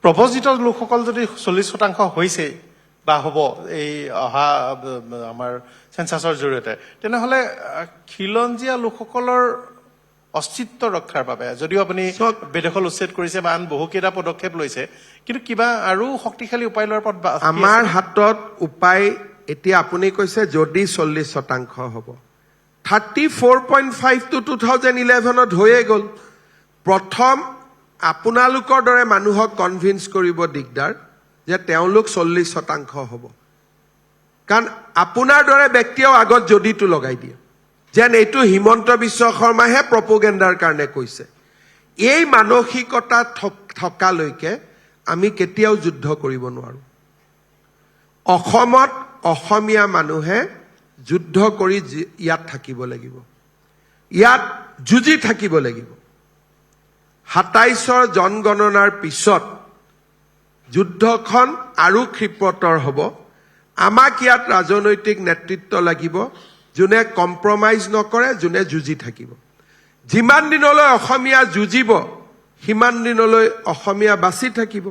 প্ৰপজিত লোকসকল যদি 40% হৈছে বা হ'ব এই অহা আমাৰ সেন্সাছৰ জৰিয়তে, তেনেহ'লে খিলঞ্জীয়া লোকসকলৰ অস্তিত্ব ৰক্ষাৰ বাবে যদিও আপুনি বেদখল উচ্ছেদ কৰিছে বা আন বহুকেইটা পদক্ষেপ লৈছে, কিন্তু কিবা আৰু শক্তিশালী উপায় লোৱাৰ পথ আমাৰ হাতত উপায় এতিয়া আপুনি কৈছে যদি 40% হ'ব, 34.5 to 2011 হৈয়ে গ'ল। প্ৰথম আপোনালোকৰ দৰে মানুহক কনভিন্স কৰিব দিগদাৰ যে তেওঁলোক 40% হ'ব, কাৰণ আপোনাৰ দৰে ব্যক্তিয়েও আগত যদিটো লগাই দিয়ে যেন এইটো হিমন্ত বিশ্ব শৰ্মাহে প্ৰপোগেণ্ডাৰ কাৰণে কৈছে। এই মানসিকতা থকালৈকে আমি কেতিয়াও যুদ্ধ কৰিব নোৱাৰো। অসমত অসমীয়া মানুহে যুদ্ধ কৰি ইয়াত থাকিব লাগিব, ইয়াত যুঁজি থাকিব লাগিব। 27ৰ জনগণনাৰ পিছত যুদ্ধখন আৰু ক্ষিপ্ৰতৰ হ'ব। আমাক ইয়াত ৰাজনৈতিক নেতৃত্ব লাগিব, যোনে কম্প্ৰমাইজ নকৰে, যোনে যুঁজি থাকিব। যিমান দিনলৈ অসমীয়া যুঁজিব সিমান দিনলৈ অসমীয়া বাচি থাকিব,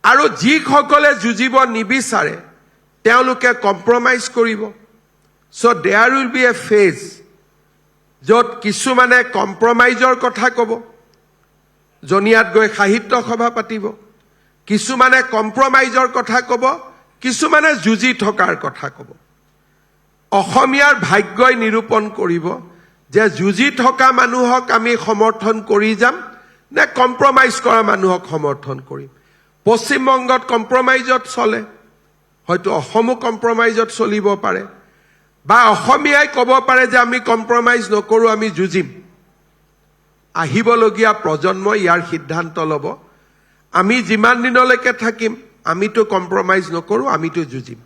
আৰু যিসকলে যুঁজিব নিবিচাৰে তেওঁলোকে কম্প্ৰমাইজ কৰিব। So' there will be a phase য'ত কিছুমানে কম্প্ৰমাইজৰ কথা ক'ব, জনিয়াত গৈ সাহিত্য সভা পাতিব, কিছুমানে কম্প্ৰমাইজৰ কথা ক'ব, কিছুমানে যুঁজি থকাৰ কথা ক'ব। অসমীয়াৰ ভাগ্যই নিৰূপণ কৰিব যে যুঁজি থকা মানুহক আমি সমৰ্থন কৰি যাম নে কম্প্ৰমাইজ কৰা মানুহক সমৰ্থন কৰিম। পশ্চিমবংগত কম্প্ৰমাইজত চলে, হয়তো অসমো কম্প্ৰমাইজত চলিব পাৰে, বা অসমীয়াই ক'ব পাৰে যে আমি কম্প্ৰমাইজ নকৰোঁ, আমি যুঁজিম। আহিবলগীয়া প্ৰজন্মই ইয়াৰ সিদ্ধান্ত ল'ব। আমি যিমান দিনলৈকে থাকিম আমিতো কম্প্ৰমাইজ নকৰোঁ, আমিতো যুঁজিম।